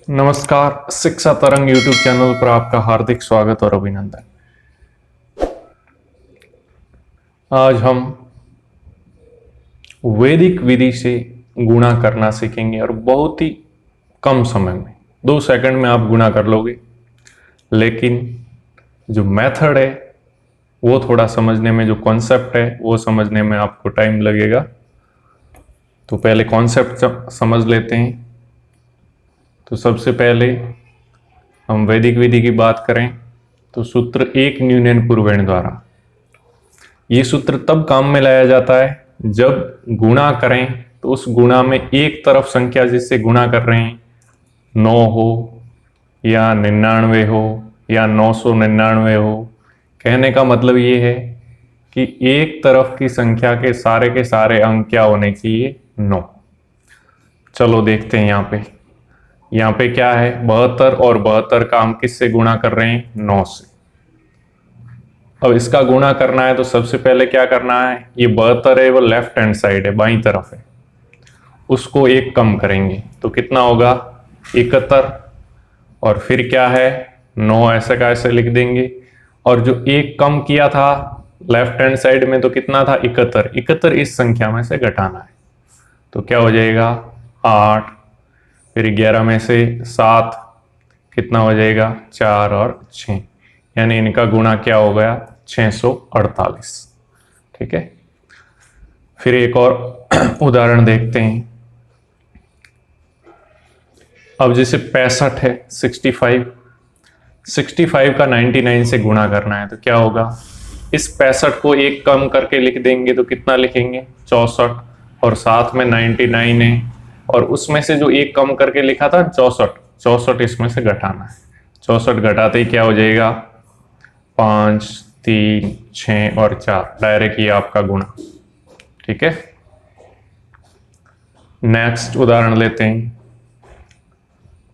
नमस्कार, शिक्षा तरंग यूट्यूब चैनल पर आपका हार्दिक स्वागत और अभिनंदन। आज हम वैदिक विधि से गुणा करना सीखेंगे और बहुत ही कम समय में 2 सेकंड में आप गुणा कर लोगे। लेकिन जो मेथड है वो थोड़ा समझने में, जो कॉन्सेप्ट है वो समझने में आपको टाइम लगेगा। तो पहले कॉन्सेप्ट समझ लेते हैं। तो सबसे पहले हम वैदिक विधि की बात करें तो सूत्र 1 न्यूनन पूर्वेण द्वारा। ये सूत्र तब काम में लाया जाता है जब गुणा करें तो उस गुणा में एक तरफ संख्या जिससे गुणा कर रहे हैं 9 हो या 99 हो या 999 हो। कहने का मतलब ये है कि एक तरफ की संख्या के सारे अंक क्या होने चाहिए? 9। चलो देखते हैं यहाँ पे क्या है, 72 और 72 का हम किससे गुणा कर रहे हैं? 9 से। अब इसका गुणा करना है तो सबसे पहले क्या करना है, ये 72 है वो लेफ्ट हैंड साइड है, बाईं तरफ है, उसको एक कम करेंगे तो कितना होगा? 71। और फिर क्या है, 9 ऐसे का ऐसे लिख देंगे। और जो एक कम किया था लेफ्ट हैंड साइड में तो कितना था? 71। 71 इस संख्या में से घटाना है तो क्या हो जाएगा? 8। फिर 11 में से 7 कितना हो जाएगा? 4 और 6, यानी इनका गुणा क्या हो गया? 648। ठीक है। फिर एक और उदाहरण देखते हैं। अब जैसे 65 है, 65 का 99 से गुणा करना है तो क्या होगा? इस 65 को एक कम करके लिख देंगे तो कितना लिखेंगे? 64। और साथ में 99 है और उसमें से जो एक कम करके लिखा था 64 इसमें से घटाना है। 64 घटाते ही क्या हो जाएगा? 5, 3, 6 और 4, डायरेक्ट ये आपका गुणा। ठीक है। नेक्स्ट उदाहरण लेते हैं।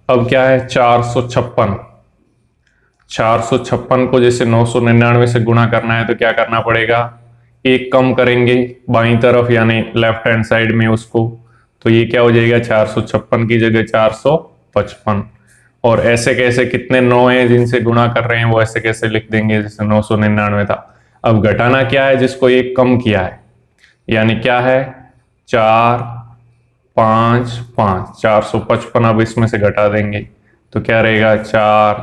अब क्या है? 456 को जैसे 999 से गुणा करना है तो क्या करना पड़ेगा? एक कम करेंगे बाईं तरफ यानी लेफ्ट हैंड साइड में उसको, तो ये क्या हो जाएगा? 456 की जगह 455। और ऐसे कैसे कितने 9 हैं जिनसे गुणा कर रहे हैं वो ऐसे कैसे लिख देंगे जैसे 999 था। अब घटाना क्या है? जिसको एक कम किया है, यानी क्या है? 4, 5, 5, 455। अब इसमें से घटा देंगे तो क्या रहेगा? 4,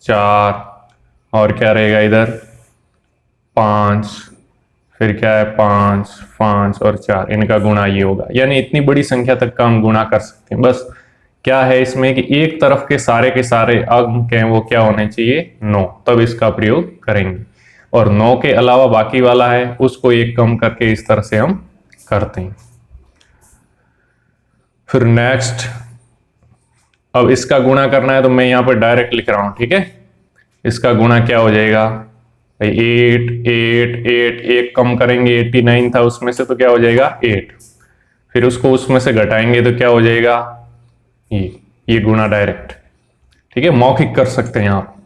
4 और क्या रहेगा इधर? 5। फिर क्या है? 5, 5 और 4, इनका गुणा ये होगा। यानी इतनी बड़ी संख्या तक का हम गुणा कर सकते हैं। बस क्या है इसमें कि एक तरफ के सारे अंक हैं वो क्या होने चाहिए? 9, तब इसका प्रयोग करेंगे। और 9 के अलावा बाकी वाला है उसको एक कम करके इस तरह से हम करते हैं। फिर नेक्स्ट, अब इसका गुणा करना है तो मैं यहां पर डायरेक्ट लिख रहा हूं। ठीक है। इसका गुणा क्या हो जाएगा? 8, 8, 8, एक कम करेंगे 89 था उसमें से तो क्या हो जाएगा? 8। फिर उसको उसमें से घटाएंगे तो क्या हो जाएगा? ये गुणा डायरेक्ट। ठीक है, मौखिक कर सकते हैं आप।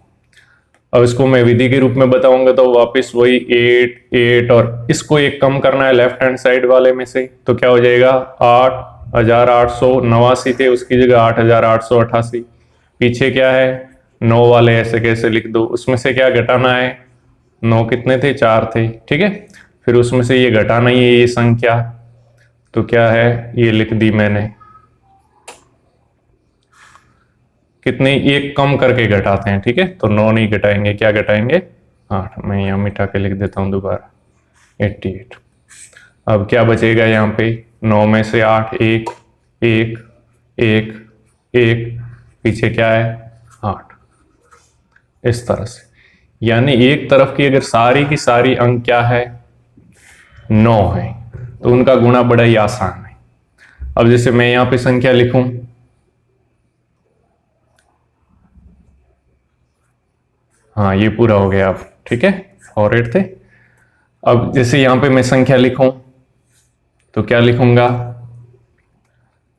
अब इसको मैं विधि के रूप में बताऊंगा तो वापस वही 8, 8 और इसको एक कम करना है लेफ्ट हैंड साइड वाले में से तो क्या हो जाएगा? 8,889 थे, उसकी जगह 8,888। पीछे क्या है? 9 वाले ऐसे कैसे लिख दो, उसमें से क्या घटाना है? 9 कितने थे? 4 थे। ठीक है। फिर उसमें से ये घटाना ही है ये संख्या, तो क्या है? ये लिख दी मैंने। कितने? एक कम करके घटाते हैं। ठीक है, तो 9 नहीं घटाएंगे, क्या घटाएंगे? 8। मैं यहाँ मिटा के लिख देता हूं दोबारा, 88। अब क्या बचेगा यहाँ पे? 9 में से 8, 1, 1, 1, 1, पीछे क्या है? 8। इस तरह से, यानी एक तरफ की अगर सारी की सारी अंक क्या है? 9 है तो उनका गुणा बड़ा ही आसान है। अब जैसे मैं यहां पे संख्या लिखूं, हाँ ये पूरा हो गया अब। ठीक है, 4, 8 थे। अब जैसे यहां पे मैं संख्या लिखूं तो क्या लिखूंगा?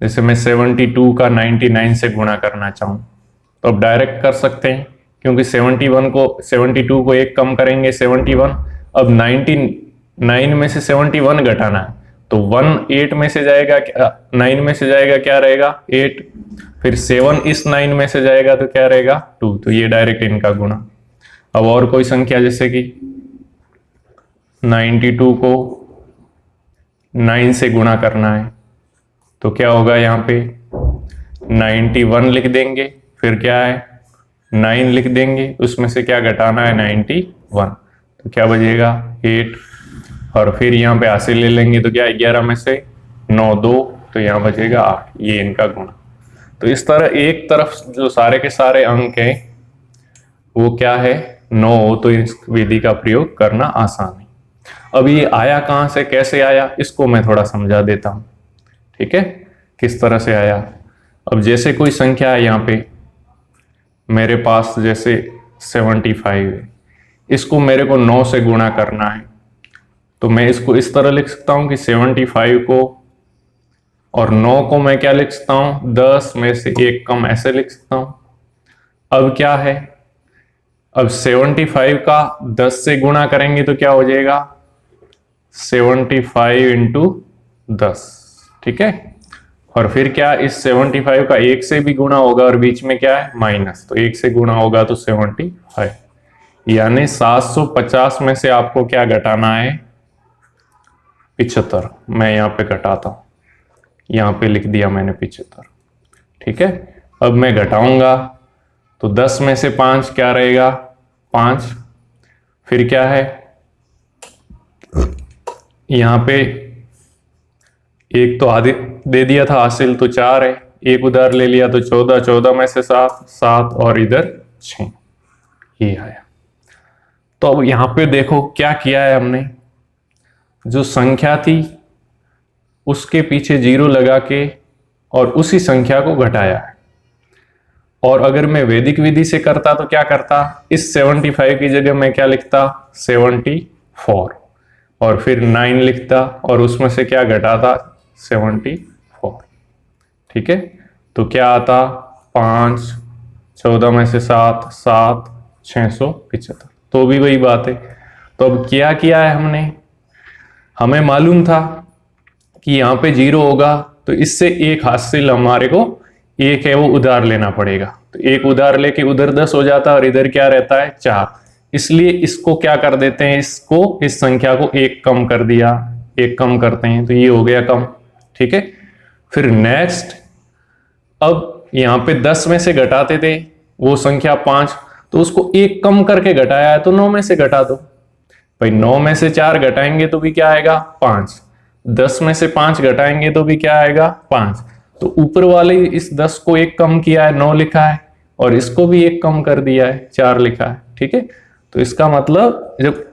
जैसे मैं 72 का 99 से गुणा करना चाहूं तो अब डायरेक्ट कर सकते हैं, क्योंकि 72 को एक कम करेंगे 71। अब 99 में से 71 घटाना है तो 1 8 में से जाएगा, 9 में से जाएगा क्या रहेगा? 8। फिर 7 इस 9 में से जाएगा तो क्या रहेगा 2, तो ये डायरेक्ट इनका गुणा। अब और कोई संख्या जैसे कि 92 को 9 से गुणा करना है तो क्या होगा, यहाँ पे 91 लिख देंगे, फिर क्या है 9 लिख देंगे, उसमें से क्या घटाना है 91, तो क्या बचेगा 8, और फिर यहाँ पे हासिल ले लेंगे तो क्या 11 में से 9 2, तो यहाँ बचेगा 8, ये इनका गुणा। तो इस तरह एक तरफ जो सारे के सारे अंक हैं वो क्या है 9 हो, तो इस विधि का प्रयोग करना आसान है। अब ये आया कहाँ से, कैसे आया, इसको मैं थोड़ा समझा देता हूँ, ठीक है, किस तरह से आया। अब जैसे कोई संख्या है यहाँ पे मेरे पास, जैसे 75 है, इसको मेरे को 9 से गुणा करना है, तो मैं इसको इस तरह लिख सकता हूँ कि 75 को और 9 को मैं क्या लिख सकता हूँ 10 में से 1 कम, ऐसे लिख सकता हूँ। अब क्या है, अब 75 का 10 से गुणा करेंगे तो क्या हो जाएगा 75 इंटू 10, ठीक है, और फिर क्या इस 75 का 1 से भी गुणा होगा और बीच में क्या है माइनस, तो 1 से गुणा होगा तो 75, यानी 750 में से आपको क्या घटाना है 75। मैं यहाँ पे घटाता हूँ, यहाँ पे लिख दिया मैंने 75, ठीक है। अब मैं घटाऊंगा तो 10 में से 5 क्या रहेगा 5, फिर क्या है यहाँ पे एक तो आधे दे दिया था हासिल, तो 4 है, एक उधार ले लिया तो 14, 14 में से 7 7, और इधर 6, ये आया। तो अब यहाँ पे देखो क्या किया है हमने, जो संख्या थी उसके पीछे 0 लगा के और उसी संख्या को घटाया है। और अगर मैं वैदिक विधि से करता तो क्या करता, इस 75 की जगह मैं क्या लिखता 74, और फिर 9 लिखता और उसमें से क्या घटाता 74, ठीक है। तो क्या आता 5, 14 में से 7 7, 675, तो भी वही बात है। तो अब क्या किया है हमने, हमें मालूम था कि यहाँ पे 0 होगा तो इससे एक हासिल हमारे को 1 है वो उधार लेना पड़ेगा, तो 1 उधार लेके उधर 10 हो जाता है और इधर क्या रहता है 4, इसलिए इसको क्या कर देते हैं, इसको इस संख्या को 1 कम कर दिया, 1 कम करते हैं तो ये हो गया कम, ठीक है। फिर नेक्स्ट, अब यहाँ पे 10 में से घटाते थे वो संख्या 5, तो उसको 1 कम करके घटाया है तो 9 में से घटा दो भाई, 9 में से 4 घटाएंगे तो भी क्या आएगा 5, 10 में से 5 घटाएंगे तो भी क्या आएगा 5, तो ऊपर वाले इस 10 को 1 कम किया है 9 लिखा है, और इसको भी 1 कम कर दिया है 4 लिखा है, ठीक है। तो इसका मतलब जब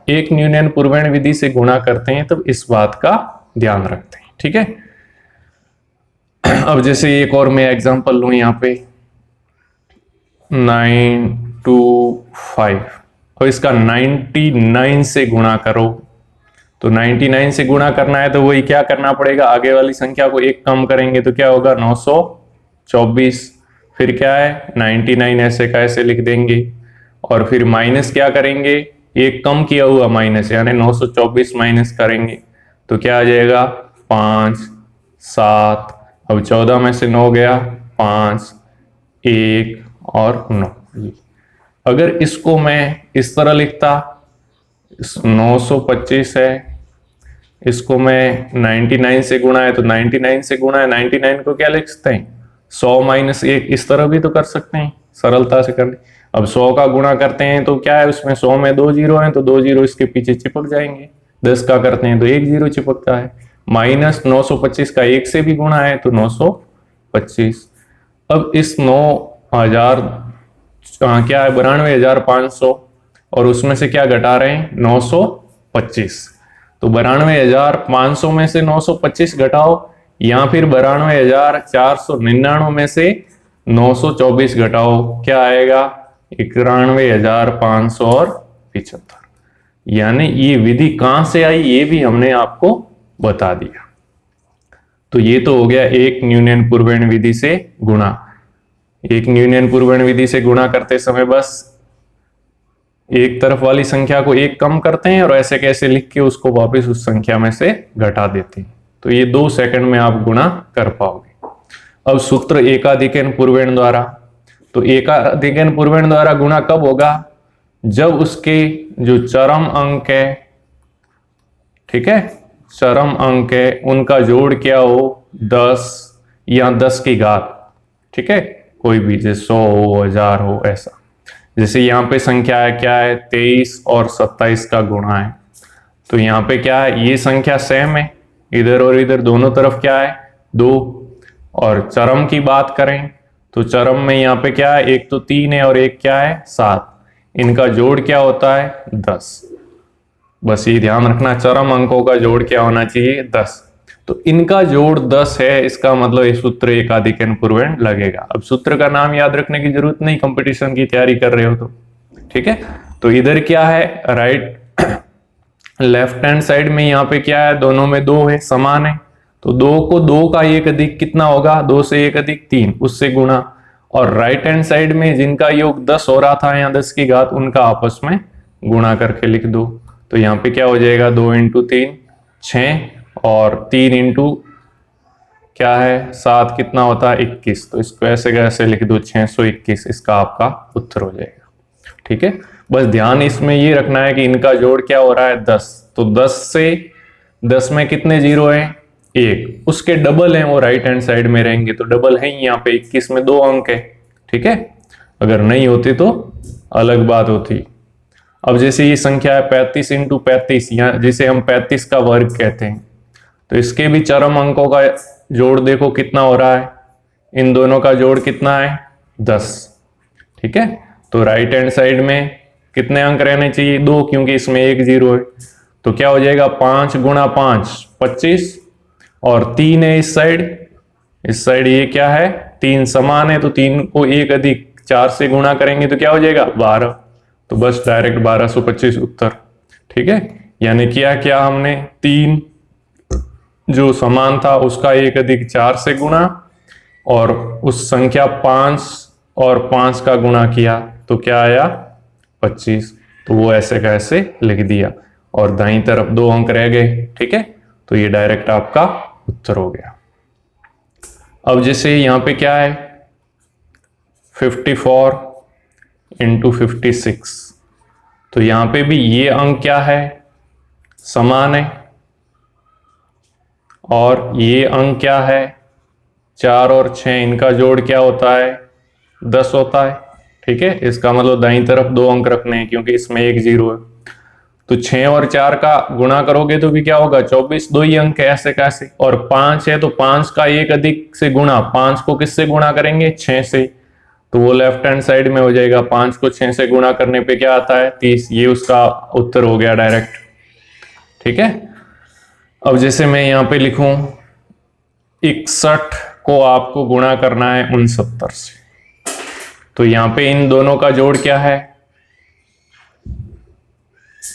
एक न्यूनन पूर्वेण विधि से गुणा करते हैं तब इस बात का ध्यान रखते हैं, ठीक है। अब जैसे एक और मैं एग्जांपल लूं यहाँ पे 925, और इसका 99 से गुणा करो, तो 99 से गुणा करना है तो वही क्या करना पड़ेगा, आगे वाली संख्या को 1 कम करेंगे तो क्या होगा 924, फिर क्या है 99 ऐसे का ऐसे लिख देंगे, और फिर माइनस क्या करेंगे 1 कम किया हुआ माइनस, यानी 924 माइनस करेंगे तो क्या आ जाएगा 5 7, अब 14 में से 9 गया 5 1 और 9। अगर इसको मैं इस तरह लिखता 925 है, इसको मैं 99 से गुणा है तो 99 से गुणा है, 99 को क्या लिख सकते हैं 100 माइनस 1, इस तरह भी तो कर सकते हैं सरलता से करने। अब 100 का गुणा करते हैं तो क्या है उसमें 100 में 2 जीरो हैं तो 2 जीरो इसके पीछे चिपक जाएंगे, 10 का करते हैं तो 1 जीरो चिपकता है, माइनस 925 का 1 से भी गुणा है तो 925। अब इस 9000 क्या है 92,500 और उसमें से क्या घटा रहे हैं 925, तो 92,500 में से 925 घटाओ, या फिर 92,499 में से 924 घटाओ, क्या आएगा 91,575। यानी ये विधि कहां से आई ये भी हमने आपको बता दिया। तो ये तो हो गया एक न्यूनन पूर्वेण विधि से गुणा। एक न्यूनन पूर्वेण विधि से गुणा करते समय बस एक तरफ वाली संख्या को 1 कम करते हैं और ऐसे कैसे लिख के उसको वापस उस संख्या में से घटा देते हैं, तो ये 2 सेकंड में आप गुणा कर पाओगे। अब सूत्र एकाधिकन पूर्वेण द्वारा, तो एकाधिकन पूर्वेण द्वारा गुणा कब होगा, जब उसके जो चरम अंक है, ठीक है, चरम अंक है उनका जोड़ क्या हो 10 या 10 की घात, ठीक है, कोई भी जैसे 100 हो 1000 हो ऐसा। जैसे यहाँ पे संख्या है क्या है 23 और 27 का गुणा है, तो यहाँ पे क्या है ये संख्या सेम है, इधर और इधर दोनों तरफ क्या है 2। और चरम की बात करें तो चरम में यहाँ पे क्या है एक तो 3 है और एक क्या है 7, इनका जोड़ क्या होता है 10। बस ये ध्यान रखना चरम अंकों का जोड़ क्या होना चाहिए 10, तो इनका जोड़ 10 है, इसका मतलब ये सूत्र एकाधिकन पूर्वेण लगेगा। अब सूत्र का नाम याद रखने की जरूरत नहीं, कंपटीशन की तैयारी कर रहे हो तो, ठीक है। तो इधर क्या है राइट लेफ्ट हैंड साइड में यहाँ पे क्या है दोनों में 2 है, समान है, तो 2 को 2 का एक अधिक कितना होगा 2 से 1 अधिक 3 उससे गुणा, और राइट हैंड साइड में जिनका योग 10 हो रहा था या 10 की घात उनका आपस में गुणा करके लिख दो। तो यहाँ पे क्या हो जाएगा 2 × 3 6 और 3 इंटू क्या है 7 कितना होता है 21, तो इसको ऐसे कैसे लिख दो 621, इसका आपका उत्तर हो जाएगा, ठीक है। बस ध्यान इसमें ये रखना है कि इनका जोड़ क्या हो रहा है 10, तो 10 से 10 में कितने जीरो हैं 1, उसके डबल हैं वो राइट हैंड साइड में रहेंगे, तो डबल है यहाँ पे 21 में 2 अंक है, ठीक है। अगर नहीं होती तो अलग बात होती। अब जैसे ये संख्या है 35 × 35 या जिसे हम 35 का वर्ग कहते हैं, तो इसके भी चरम अंकों का जोड़ देखो कितना हो रहा है, इन दोनों का जोड़ कितना है 10, ठीक है। तो राइट हैंड साइड में कितने अंक रहने चाहिए 2, क्योंकि इसमें एक जीरो है, तो क्या हो जाएगा 5 × 5 25 और 3 है इस साइड ये क्या है 3 समान है, तो 3 को 1 अधिक 4 से गुणा करेंगे तो क्या हो जाएगा 12, तो बस डायरेक्ट 1225 उत्तर, ठीक है। यानी क्या हमने 3 जो समान था उसका 1 अधिक 4 से गुणा और उस संख्या 5 और 5 का गुणा किया तो क्या आया 25, तो वो ऐसे का ऐसे लिख दिया और दाईं तरफ 2 अंक रह गए, ठीक है। तो ये डायरेक्ट आपका उत्तर हो गया। अब जैसे यहाँ पे क्या है 54 × 56, तो यहाँ पे भी ये अंक क्या है समान है और ये अंक क्या है 4 और 6, इनका जोड़ क्या होता है 10 होता है, ठीक है। इसका मतलब दाईं तरफ 2 अंक रखने हैं क्योंकि इसमें एक जीरो है, तो 6 और 4 का गुणा करोगे तो भी क्या होगा 24, 2 ही अंक है ऐसे कैसे, और 5 है तो 5 का 1 अधिक से गुणा, 5 को किससे गुणा करेंगे 6 से, तो वो लेफ्ट हैंड साइड में हो जाएगा, 5 को 6 से गुणा करने पे क्या आता है 30, ये उसका उत्तर हो गया डायरेक्ट, ठीक है। अब जैसे मैं यहाँ पे लिखूं 61 को आपको गुणा करना है 69 से, तो यहाँ पे इन दोनों का जोड़ क्या है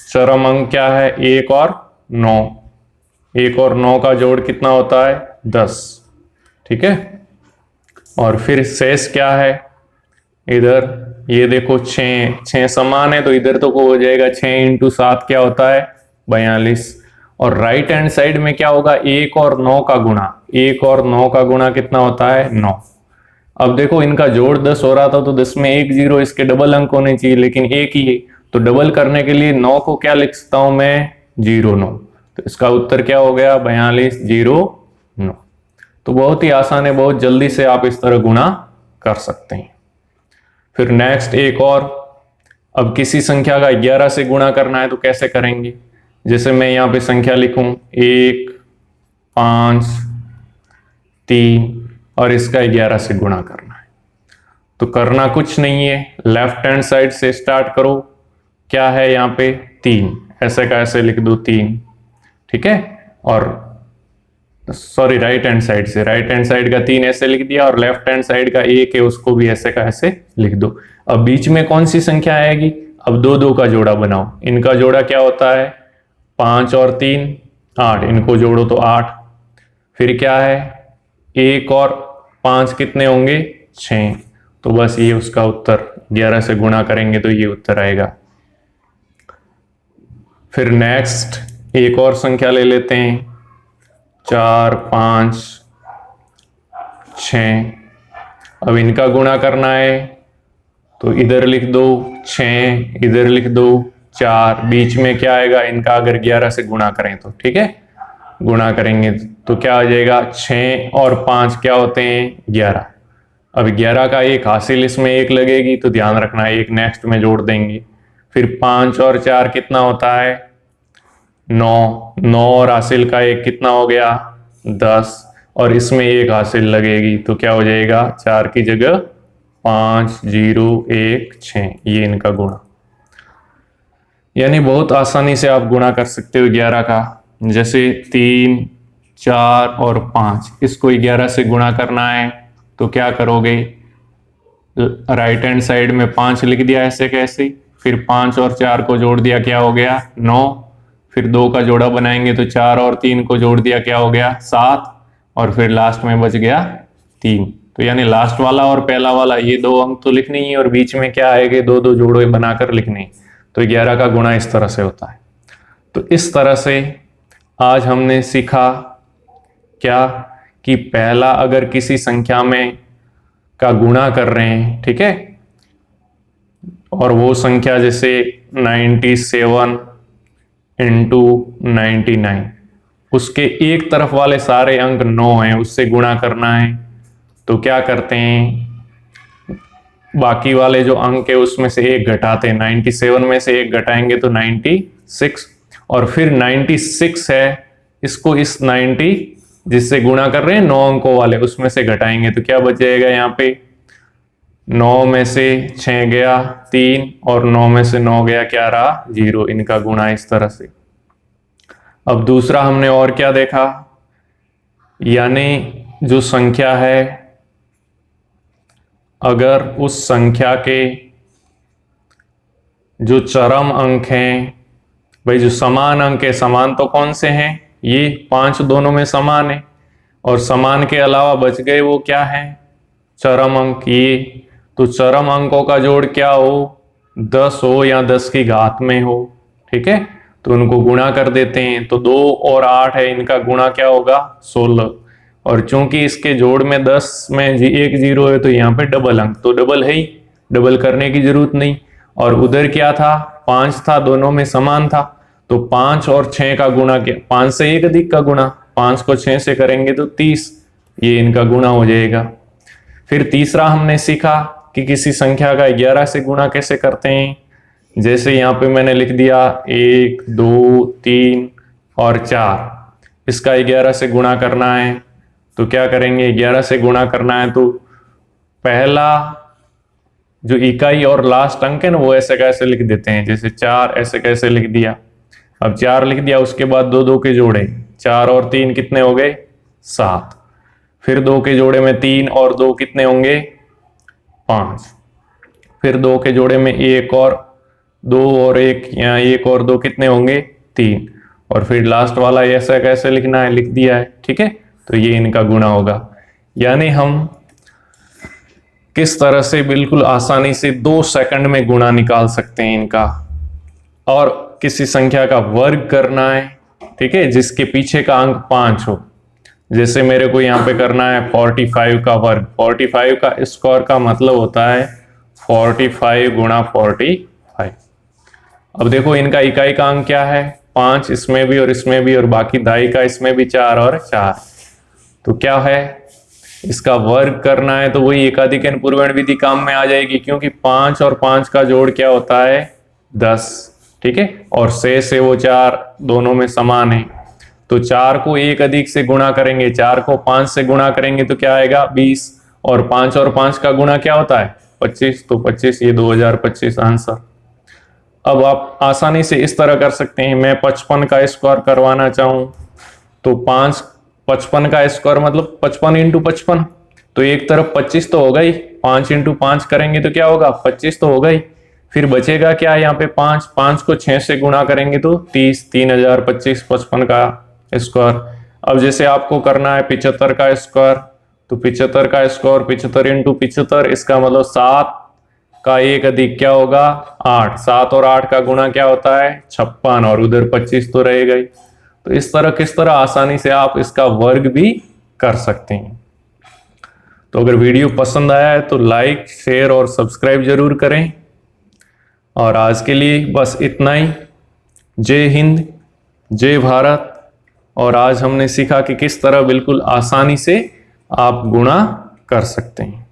चरम अंक क्या है 1 और 9, 1 और 9 का जोड़ कितना होता है 10, ठीक है। और फिर शेष क्या है इधर ये देखो 6 समान है तो इधर तो को हो जाएगा 6 × 7 क्या होता है 42, और राइट हैंड साइड में क्या होगा 1 और 9 का गुणा, 1 और 9 का गुणा कितना होता है 9। अब देखो इनका जोड़ 10 हो रहा था तो 10 में एक जीरो, इसके डबल अंक होने चाहिए लेकिन एक ही है, तो डबल करने के लिए 9 को क्या लिख सकता हूं मैं 09, तो इसका उत्तर क्या हो गया 4209। तो बहुत ही आसान है, बहुत जल्दी से आप इस तरह गुणा कर सकते हैं। फिर नेक्स्ट एक और, अब किसी संख्या का 11 से गुणा करना है तो कैसे करेंगे, जैसे मैं यहाँ पे संख्या लिखूं 1 5 3 और इसका 11 से गुणा करना है, तो करना कुछ नहीं है, लेफ्ट हैंड साइड से स्टार्ट करो, क्या है यहाँ पे 3, ऐसे का ऐसे लिख दो 3, ठीक है। और सॉरी राइट हैंड साइड से, राइट हैंड साइड का 3 ऐसे लिख दिया और लेफ्ट हैंड साइड का 1 है उसको भी ऐसे का ऐसे लिख दो। अब बीच में कौन सी संख्या आएगी, अब 2 2 का जोड़ा बनाओ, इनका जोड़ा क्या होता है 5 और 3 8, इनको जोड़ो तो 8, फिर क्या है 1 और 5 कितने होंगे 6, तो बस ये उसका उत्तर, 11 से गुणा करेंगे तो ये उत्तर आएगा। फिर नेक्स्ट एक और संख्या ले लेते हैं 4 5 6। अब इनका गुणा करना है तो इधर लिख दो 6, इधर लिख दो 4, बीच में क्या आएगा, इनका अगर 11 से गुणा करें तो, ठीक है, गुणा करेंगे तो क्या हो जाएगा, 6 और 5 क्या होते हैं, 11। अब 11 का एक हासिल इसमें 1 लगेगी तो ध्यान रखना एक नेक्स्ट में जोड़ देंगे। फिर 5 और 4 कितना होता है, 9, 9 और हासिल का 1 कितना हो गया, 10, और इसमें 1 हासिल लगेगी तो क्या हो जाएगा, 4 की जगह 5, 0, 1, 6, ये इनका गुणा। यानी बहुत आसानी से आप गुणा कर सकते हो 11 का। जैसे 3, 4 और 5, इसको 11 से गुणा करना है तो क्या करोगे, राइट हैंड साइड में 5 लिख दिया ऐसे कैसे, फिर 5 और 4 को जोड़ दिया क्या हो गया, 9, फिर 2 का जोड़ा बनाएंगे तो 4 और 3 को जोड़ दिया क्या हो गया, 7, और फिर लास्ट में बच गया 3। तो यानी लास्ट वाला और पहला वाला ये 2 अंक तो लिखने ही, और बीच में क्या आएंगे, 2 जोड़े बनाकर लिखने। तो 11 का गुणा इस तरह से होता है। तो इस तरह से आज हमने सीखा क्या, कि पहला अगर किसी संख्या में का गुणा कर रहे हैं, ठीक है, और वो संख्या जैसे 97 इंटू 99, उसके एक तरफ वाले सारे अंक 9 हैं, उससे गुणा करना है तो क्या करते हैं, बाकी वाले जो अंक है उसमें से 1 घटाते हैं, 97 में से 1 घटाएंगे तो 96, और फिर 96 है, इसको इस 90 जिससे गुणा कर रहे हैं 9 अंकों वाले उसमें से घटाएंगे तो क्या बच जाएगा, यहाँ पे 9 में से 6 गया 3, और 9 में से 9 गया क्या रहा, 0। इनका गुणा इस तरह से। अब दूसरा हमने और क्या देखा, यानी जो संख्या है, अगर उस संख्या के जो चरम अंक हैं, भाई जो समान अंक है, समान तो कौन से हैं, ये 5 दोनों में समान है, और समान के अलावा बच गए वो क्या है, चरम अंक ये। तो चरम अंकों का जोड़ क्या हो, 10 हो या 10 की घात में हो, ठीक है, तो उनको गुणा कर देते हैं। तो 2 और 8 है, इनका गुणा क्या होगा, 16, और चूंकि इसके जोड़ में 10 में एक 0 है तो यहाँ पे डबल अंक, तो डबल है ही, डबल करने की जरूरत नहीं। और उधर क्या था, 5 था, दोनों में समान था, तो 5 और 6 का गुणा क्या, 5 से 1 अधिक का गुणा, 5 को 6 से करेंगे तो 30, ये इनका गुणा हो जाएगा। फिर तीसरा हमने सीखा कि किसी संख्या का 11 से गुणा कैसे करते हैं। जैसे यहाँ पे मैंने लिख दिया 1, 2, 3 और 4, इसका 11 से गुणा करना है तो क्या करेंगे, 11 से गुणा करना है तो पहला जो इकाई और लास्ट अंक है ना वो ऐसे कैसे लिख देते हैं, जैसे 4 ऐसे कैसे लिख दिया। अब 4 लिख दिया, उसके बाद 2 2 के जोड़े, 4 और 3 कितने हो गए, 7, फिर 2 के जोड़े में 3 और 2 कितने होंगे, 5, फिर 2 के जोड़े में 1 और 2 और 1, यहाँ 1 और 2 कितने होंगे, 3, और फिर लास्ट वाला ऐसा कैसे लिखना है, लिख दिया है, ठीक है। तो ये इनका गुणा होगा। यानी हम किस तरह से बिल्कुल आसानी से 2 सेकंड में गुणा निकाल सकते हैं इनका। और किसी संख्या का वर्ग करना है, ठीक है, जिसके पीछे का अंक 5 हो। जैसे मेरे को यहाँ पे करना है 45 का वर्ग, 45 का स्क्वायर का मतलब होता है 45 गुणा 45। अब देखो इनका इकाई का अंक क्या है, 5, इसमें भी और इसमें भी, और बाकी दाई का इसमें भी 4 और 4, तो क्या है, इसका वर्ग करना है तो वही एकाधिक पूर्वण विधि काम में आ जाएगी, क्योंकि 5 और 5 का जोड़ क्या होता है, 10, ठीक है, और से वो 4 दोनों में समान है। तो 4 को 1 अधिक से गुणा करेंगे, 4 को 5 से गुणा करेंगे तो क्या आएगा, 20, और 5 का गुणा क्या होता है, 25, तो 25, ये 2025 आंसर। अब आप आसानी से इस तरह कर सकते हैं, मैं 55 का स्क्वायर करवाना चाहूं तो 55 का स्क्वायर मतलब 55 इंटू 55, तो एक तरफ 25 तो होगा ही, 5 इंटू 5 करेंगे तो क्या होगा, 25 तो होगा ही। फिर बचेगा क्या, यहाँ पे 5 को 6 से गुणा करेंगे तो 30, 3025 55 का स्क्वायर। अब जैसे आपको करना है 75 का स्क्वायर, तो 75 का स्क्वायर 75 इंटू 75, इसका मतलब 7 का 1 अधिक क्या होगा, 8, 7 और 8 का गुणा क्या होता है, 56, और उधर 25 तो रहेगा ही। तो इस तरह किस तरह आसानी से आप इसका वर्ग भी कर सकते हैं। तो अगर वीडियो पसंद आया है तो लाइक, शेयर और सब्सक्राइब जरूर करें। और आज के लिए बस इतना ही। जय हिंद, जय भारत। और आज हमने सीखा कि किस तरह बिल्कुल आसानी से आप गुणा कर सकते हैं।